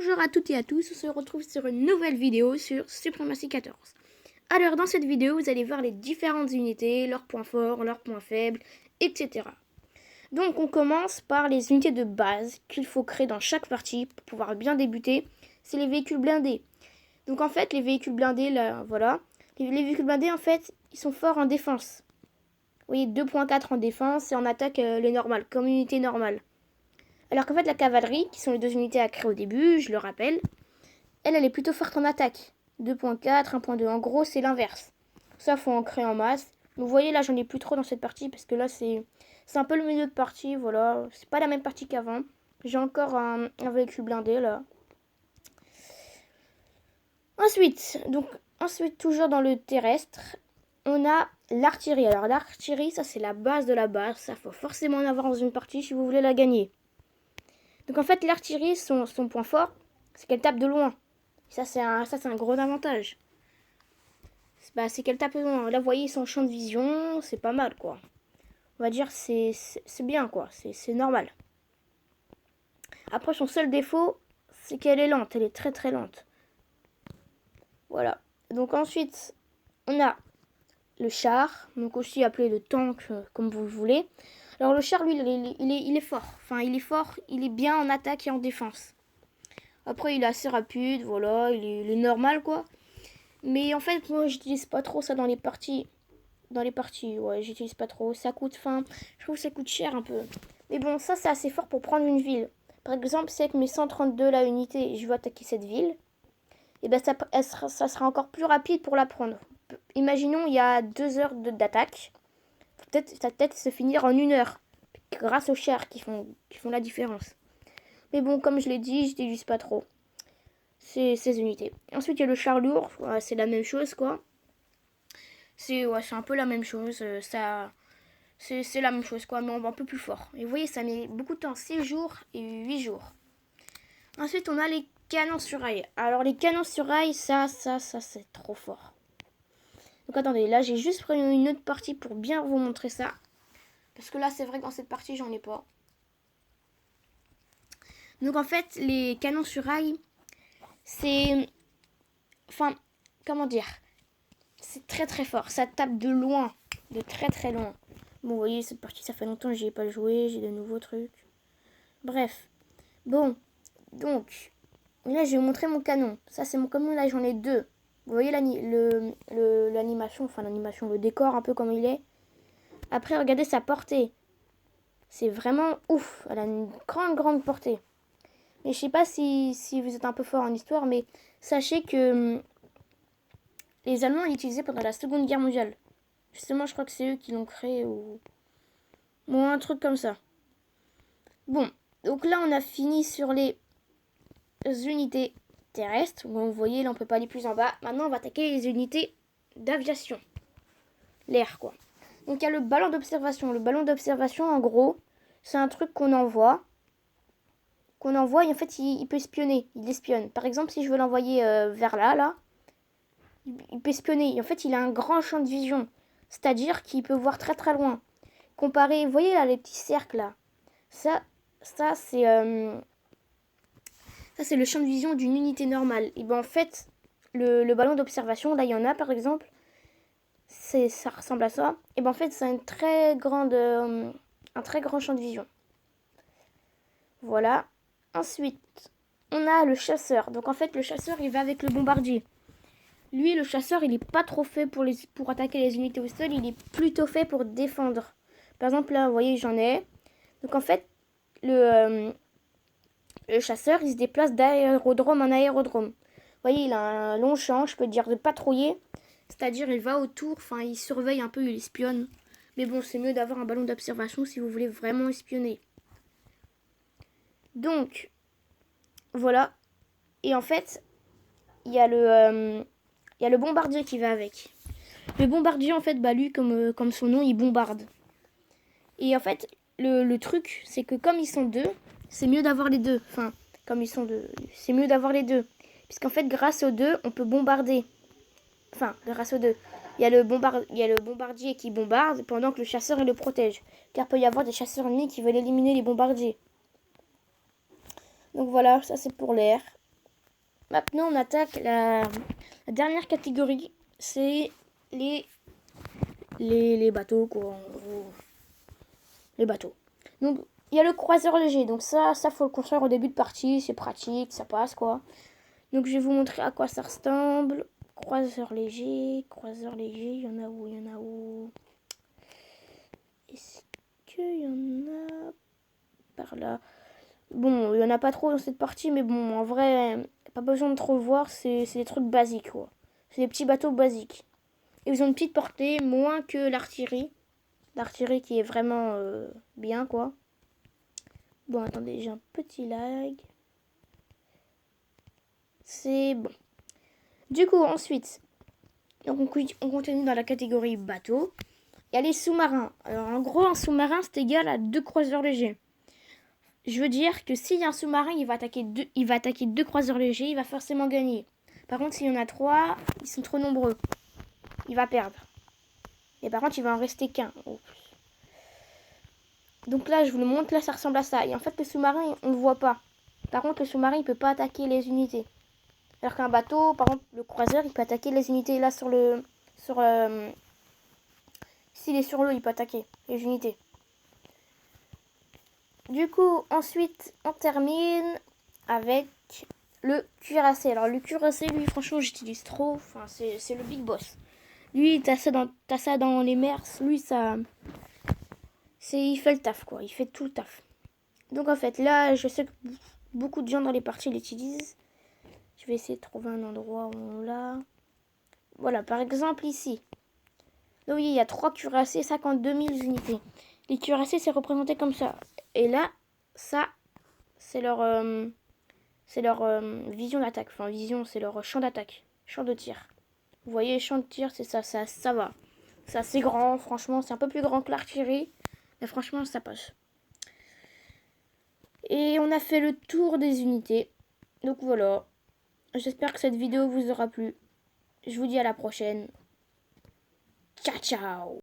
Bonjour à toutes et à tous, on se retrouve sur une nouvelle vidéo sur Supremacy 14. Alors dans cette vidéo, vous allez voir les différentes unités, leurs points forts, leurs points faibles, etc. Donc on commence par les unités de base qu'il faut créer dans chaque partie pour pouvoir bien débuter. C'est les véhicules blindés. Donc en fait, les véhicules blindés, là, voilà. Les véhicules blindés, en fait, ils sont forts en défense. Vous voyez, 2.4 en défense et en attaque, le normal, comme unité normale. Alors qu'en fait, la cavalerie, qui sont les deux unités à créer au début, je le rappelle, elle est plutôt forte en attaque. 2.4, 1.2. En gros, c'est l'inverse. Ça, faut en créer en masse. Vous voyez, là, j'en ai plus trop dans cette partie, parce que là, c'est un peu le milieu de partie, voilà. C'est pas la même partie qu'avant. J'ai encore un véhicule blindé, là. Ensuite, toujours dans le terrestre, on a l'artillerie. Alors, l'artillerie, ça, c'est la base de la base. Ça, faut forcément en avoir dans une partie si vous voulez la gagner. Donc en fait, l'artillerie, son point fort, c'est qu'elle tape de loin. Ça, c'est un gros avantage. C'est qu'elle tape de loin. Là, vous voyez, son champ de vision, c'est pas mal, quoi. On va dire, c'est bien, quoi. C'est normal. Après, son seul défaut, c'est qu'elle est lente. Elle est très, très lente. Voilà. Donc ensuite, on a le char, donc aussi appelé le tank, comme vous le voulez. Alors le char, lui, il est fort. Enfin, il est fort, il est bien en attaque et en défense. Après, il est assez rapide, voilà, il est normal, quoi. Mais en fait, moi, j'utilise pas trop ça dans les parties. Ouais, j'utilise pas trop. Ça coûte, je trouve que ça coûte cher un peu. Mais bon, ça, c'est assez fort pour prendre une ville. Par exemple, si avec mes 132, la unité, je veux attaquer cette ville, et ben ça sera encore plus rapide pour la prendre. Imaginons, il y a 2 heures d'attaque. Ça peut-être se finir en 1 heure. Grâce aux chars qui font la différence. Mais bon, comme je l'ai dit, je n'utilise pas trop ces unités. Ensuite, il y a le char lourd. Ouais, c'est la même chose, quoi. C'est un peu la même chose. C'est la même chose, quoi, mais un peu plus fort. Et vous voyez, ça met beaucoup de temps. 6 jours et 8 jours. Ensuite, on a les canons sur rail. Alors, les canons sur rail, ça c'est trop fort. Donc, attendez, là, j'ai juste pris une autre partie pour bien vous montrer ça. Parce que là, c'est vrai que dans cette partie, j'en ai pas. Donc, en fait, les canons sur rail, c'est... comment dire, c'est très très fort. Ça tape de loin, de très très loin. Bon, vous voyez, cette partie, ça fait longtemps que j'y ai pas joué. J'ai de nouveaux trucs. Bref. Bon, donc, là, je vais vous montrer mon canon. Ça, c'est mon canon. Là, j'en ai 2. Vous voyez l'animation, l'animation, le décor, un peu comme il est. Après, regardez sa portée. C'est vraiment ouf. Elle a une grande portée. Mais je sais pas si vous êtes un peu fort en histoire, mais sachez que les Allemands l'utilisaient pendant la Seconde Guerre mondiale. Justement, je crois que c'est eux qui l'ont créé ou un truc comme ça. Bon, donc là, on a fini sur les unités terrestres. Bon, vous voyez, là, on peut pas aller plus en bas. Maintenant, on va attaquer les unités d'aviation. L'air, quoi. Donc, il y a le ballon d'observation. Le ballon d'observation, en gros, c'est un truc qu'on envoie. Et en fait, il peut espionner. Il espionne. Par exemple, si je veux l'envoyer vers là, il peut espionner. Et en fait, il a un grand champ de vision. C'est-à-dire qu'il peut voir très très loin. Comparé, vous voyez là, les petits cercles là. Ça c'est le champ de vision d'une unité normale. Et ben en fait, le ballon d'observation, là il y en a par exemple, ça ressemble à ça. Et ben en fait, c'est un très grand champ de vision. Voilà. Ensuite, on a le chasseur. Donc en fait, le chasseur, il va avec le bombardier. Lui, le chasseur, il est pas trop fait pour attaquer les unités au sol, il est plutôt fait pour défendre. Par exemple, là, vous voyez, j'en ai. Donc en fait, le chasseur, il se déplace d'aérodrome en aérodrome. Vous voyez, il a un long champ, je peux dire, de patrouiller. C'est-à-dire, il va autour, il surveille un peu, il espionne. Mais bon, c'est mieux d'avoir un ballon d'observation si vous voulez vraiment espionner. Donc, voilà. Et en fait, il y a le bombardier qui va avec. Le bombardier, en fait, lui, comme son nom, il bombarde. Et en fait, le truc, c'est que comme ils sont 2, c'est mieux d'avoir les 2. Comme ils sont 2, c'est mieux d'avoir les 2. Puisqu'en fait, grâce aux 2, on peut bombarder. Grâce aux 2. Il y a le bombardier qui bombarde pendant que le chasseur, il le protège. Car il peut y avoir des chasseurs ennemis qui veulent éliminer les bombardiers. Donc voilà, ça c'est pour l'air. Maintenant, on attaque la dernière catégorie. C'est les bateaux, quoi. En gros. Les bateaux. Donc, il y a le croiseur léger. Donc ça faut le construire au début de partie. C'est pratique, ça passe, quoi. Donc, je vais vous montrer à quoi ça ressemble. Croiseur léger. Il y en a où? Est-ce qu'il y en a par là? Bon, il y en a pas trop dans cette partie, mais bon, en vrai, pas besoin de trop voir, c'est des trucs basiques, quoi. C'est des petits bateaux basiques. Ils ont une petite portée, moins que l'artillerie. L'artillerie qui est vraiment bien, quoi. Bon, attendez, j'ai un petit lag. C'est bon. Du coup, ensuite, donc on continue dans la catégorie bateau. Il y a les sous-marins. Alors, en gros, un sous-marin, c'est égal à 2 croiseurs légers. Je veux dire que s'il y a un sous-marin, il va attaquer deux croiseurs légers, il va forcément gagner. Par contre, s'il y en a 3, ils sont trop nombreux. Il va perdre. Et par contre, il va en rester qu'un. Donc là, je vous le montre, là, ça ressemble à ça. Et en fait, le sous-marin, on ne le voit pas. Par contre, le sous-marin, il peut pas attaquer les unités. Alors qu'un bateau, par exemple, le croiseur, il peut attaquer les unités. Là, s'il est sur l'eau, il peut attaquer les unités. Du coup, ensuite, on termine avec le cuirassé. Alors, le cuirassé, lui, franchement, j'utilise trop. Enfin, c'est le big boss. Lui, t'as ça dans les mers. Lui, il fait le taf, quoi. Il fait tout le taf. Donc, en fait, là, je sais que beaucoup de gens dans les parties l'utilisent. Je vais essayer de trouver un endroit où on l'a. Voilà, par exemple, ici. Donc, oui, il y a 3 cuirassés, 52 000 unités. Les cuirassés, c'est représenté comme ça. Et là, ça, c'est leur vision d'attaque. Enfin, vision, c'est leur champ d'attaque. Champ de tir. Vous voyez, champ de tir, c'est ça va. C'est assez grand, franchement. C'est un peu plus grand que l'artillerie. Mais franchement, ça passe. Et on a fait le tour des unités. Donc voilà. J'espère que cette vidéo vous aura plu. Je vous dis à la prochaine. Ciao, ciao!